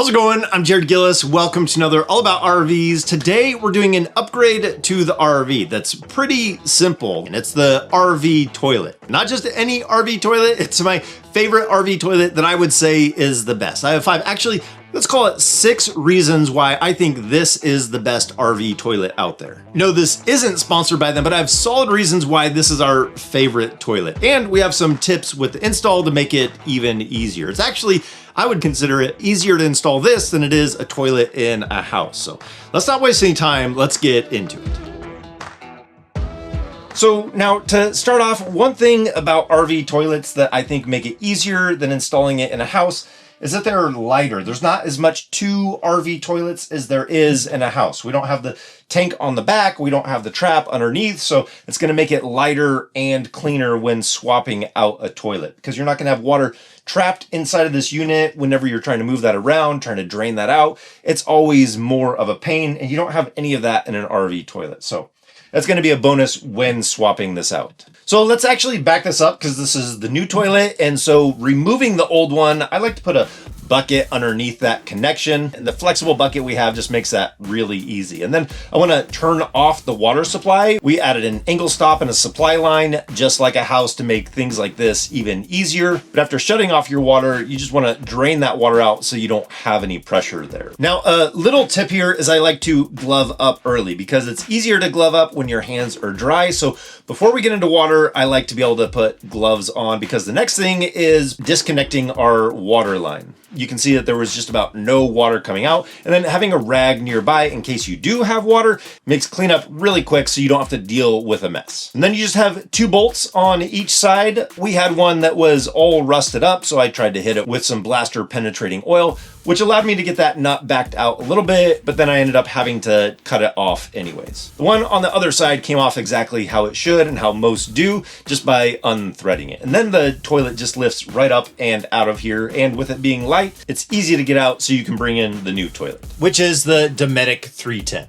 How's it going? I'm Jared Gillis. Welcome to another All About RVs. Today we're doing an upgrade to the RV that's pretty simple, and it's the RV toilet. Not just any RV toilet, it's my favorite RV toilet that I would say is the best. I have five, actually, let's call it 6 reasons why I think this is the best RV toilet out there. No, this isn't sponsored by them, but I have solid reasons why this is our favorite toilet. And we have some tips with the install to make it even easier. It's actually, I would consider it easier to install this than it is a toilet in a house. So let's not waste any time. Let's get into it. So now to start off, one thing about RV toilets that I think make it easier than installing it in a house is that they're lighter. There's not as much to RV toilets as there is in a house. We don't have the tank on the back, we don't have the trap underneath, so it's gonna make it lighter and cleaner when swapping out a toilet, because you're not gonna have water trapped inside of this unit whenever you're trying to move that around, trying to drain that out. It's always more of a pain, and you don't have any of that in an RV toilet. So that's going to be a bonus when swapping this out. So let's actually back this up because this is the new toilet. And so removing the old one, I like to put a bucket underneath that connection. And the flexible bucket we have just makes that really easy. And then I want to turn off the water supply. We added an angle stop and a supply line, just like a house, to make things like this even easier. But after shutting off your water, you just want to drain that water out so you don't have any pressure there. Now, a little tip here is I like to glove up early because it's easier to glove up when your hands are dry. So before we get into water, I like to be able to put gloves on because the next thing is disconnecting our water line. You can see that there was just about no water coming out, and then having a rag nearby in case you do have water makes cleanup really quick so you don't have to deal with a mess. And then you just have 2 bolts on each side. We had one that was all rusted up, so I tried to hit it with some blaster penetrating oil, which allowed me to get that nut backed out a little bit, but then I ended up having to cut it off anyways. The one on the other side came off exactly how it should and how most do, just by unthreading it. And then the toilet just lifts right up and out of here, and with it being light, it's easy to get out so you can bring in the new toilet, which is the Dometic 310.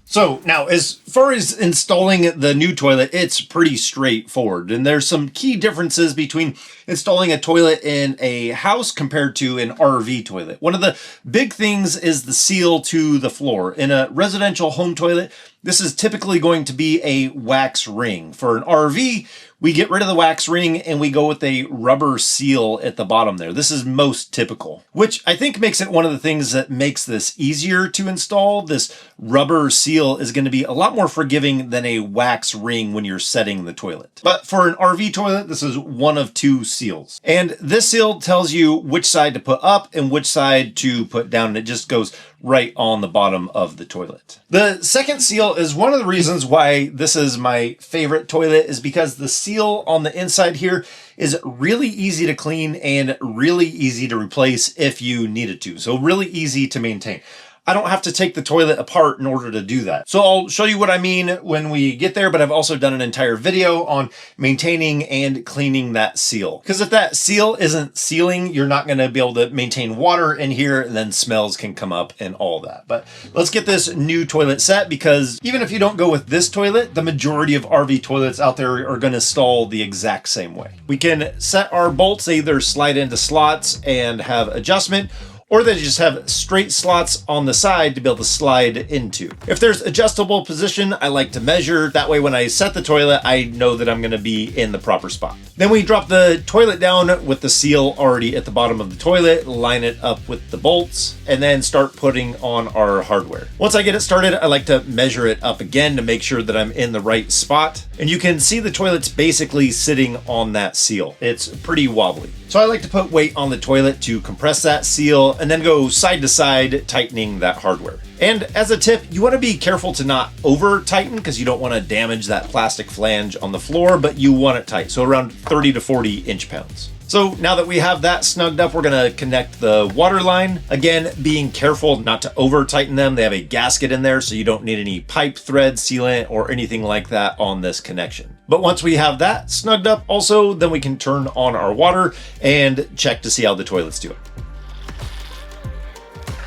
So now, as far as installing the new toilet, it's pretty straightforward. And there's some key differences between installing a toilet in a house compared to an RV toilet. One of the big things is the seal to the floor. In a residential home toilet, this is typically going to be a wax ring. For an RV, we get rid of the wax ring and we go with a rubber seal at the bottom there. This is most typical, which I think makes it one of the things that makes this easier to install. This rubber seal is going to be a lot more forgiving than a wax ring when you're setting the toilet. But for an RV toilet, this is one of 2 seals. And this seal tells you which side to put up and which side to put down, and it just goes right on the bottom of the toilet. The second seal is one of the reasons why this is my favorite toilet, is because the seal on the inside here is really easy to clean and really easy to replace if you needed to. So really easy to maintain. I don't have to take the toilet apart in order to do that. So I'll show you what I mean when we get there, but I've also done an entire video on maintaining and cleaning that seal. Because if that seal isn't sealing, you're not gonna be able to maintain water in here, and then smells can come up and all that. But let's get this new toilet set, because even if you don't go with this toilet, the majority of RV toilets out there are gonna install the exact same way. We can set our bolts, either slide into slots and have adjustment, or they just have straight slots on the side to be able to slide into. If there's adjustable position, I like to measure. That way when I set the toilet, I know that I'm gonna be in the proper spot. Then we drop the toilet down with the seal already at the bottom of the toilet, line it up with the bolts, and then start putting on our hardware. Once I get it started, I like to measure it up again to make sure that I'm in the right spot. And you can see the toilet's basically sitting on that seal. It's pretty wobbly. So I like to put weight on the toilet to compress that seal and then go side to side, tightening that hardware. And as a tip, you want to be careful to not over tighten because you don't want to damage that plastic flange on the floor, but you want it tight. So around 30 to 40 inch-pounds. So now that we have that snugged up, we're gonna connect the water line. Again, being careful not to over tighten them. They have a gasket in there, so you don't need any pipe thread sealant or anything like that on this connection. But once we have that snugged up also, then we can turn on our water and check to see how the toilet's doing.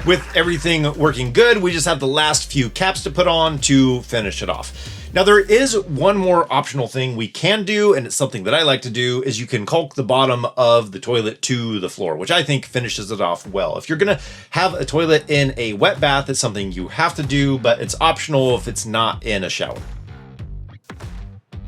With everything working good, we just have the last few caps to put on to finish it off. Now there is one more optional thing we can do, and it's something that I like to do, is you can caulk the bottom of the toilet to the floor, which I think finishes it off well. If you're gonna have a toilet in a wet bath, it's something you have to do, but it's optional if it's not in a shower.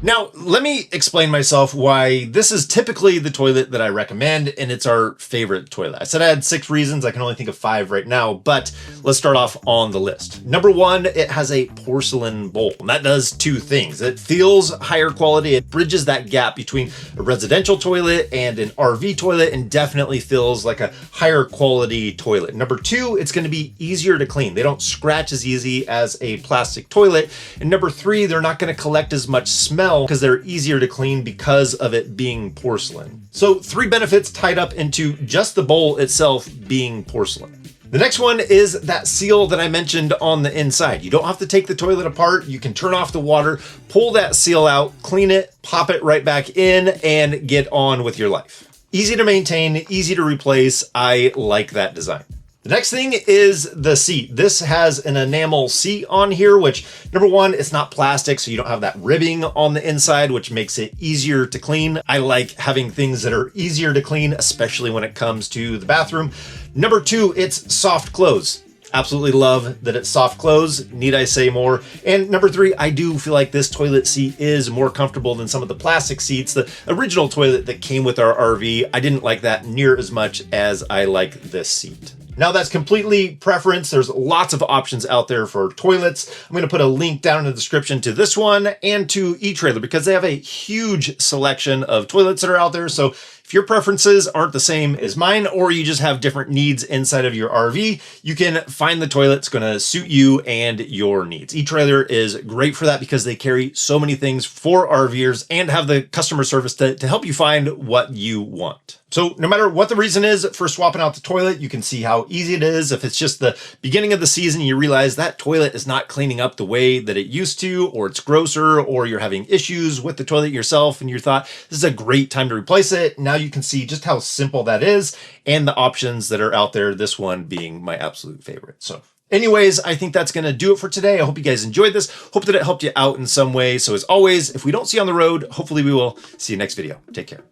Now, let me explain myself why this is typically the toilet that I recommend, and it's our favorite toilet. I said I had 6 reasons. I can only think of 5 right now, but let's start off on the list. Number 1, it has a porcelain bowl, and that does 2 things. It feels higher quality. It bridges that gap between a residential toilet and an RV toilet, and definitely feels like a higher quality toilet. Number 2, it's going to be easier to clean. They don't scratch as easy as a plastic toilet. And number 3, they're not going to collect as much smell because they're easier to clean because of it being porcelain. So 3 benefits tied up into just the bowl itself being porcelain. The next one is that seal that I mentioned on the inside. You don't have to take the toilet apart. You can turn off the water, pull that seal out, clean it, pop it right back in, and get on with your life. Easy to maintain, easy to replace. I like that design. The next thing is the seat. This has an enamel seat on here, which number 1, it's not plastic, so you don't have that ribbing on the inside, which makes it easier to clean. I like having things that are easier to clean, especially when it comes to the bathroom. Number 2, it's soft close. Absolutely love that it's soft close. Need I say more? And number 3, I do feel like this toilet seat is more comfortable than some of the plastic seats. The original toilet that came with our RV, I didn't like that near as much as I like this seat. Now that's completely preference. There's lots of options out there for toilets. I'm going to put a link down in the description to this one and to eTrailer because they have a huge selection of toilets that are out there. So if your preferences aren't the same as mine, or you just have different needs inside of your RV, you can find the toilet that's going to suit you and your needs. eTrailer is great for that because they carry so many things for RVers and have the customer service to help you find what you want. So no matter what the reason is for swapping out the toilet, you can see how easy it is. If it's just the beginning of the season, you realize that toilet is not cleaning up the way that it used to, or it's grosser, or you're having issues with the toilet yourself, and you thought this is a great time to replace it. Now you can see just how simple that is and the options that are out there, this one being my absolute favorite. So anyways, I think that's going to do it for today. I hope you guys enjoyed this. Hope that it helped you out in some way. So as always, if we don't see you on the road, hopefully we will see you next video. Take care.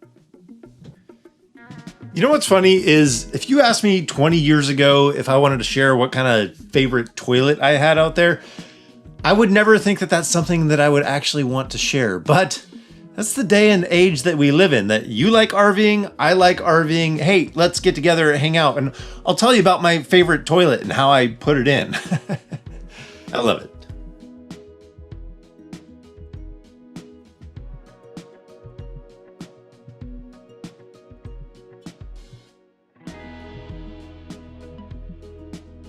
You know what's funny is if you asked me 20 years ago if I wanted to share what kind of favorite toilet I had out there, I would never think that that's something that I would actually want to share. But that's the day and age that we live in, that you like RVing, I like RVing. Hey, let's get together and hang out. And I'll tell you about my favorite toilet and how I put it in. I love it.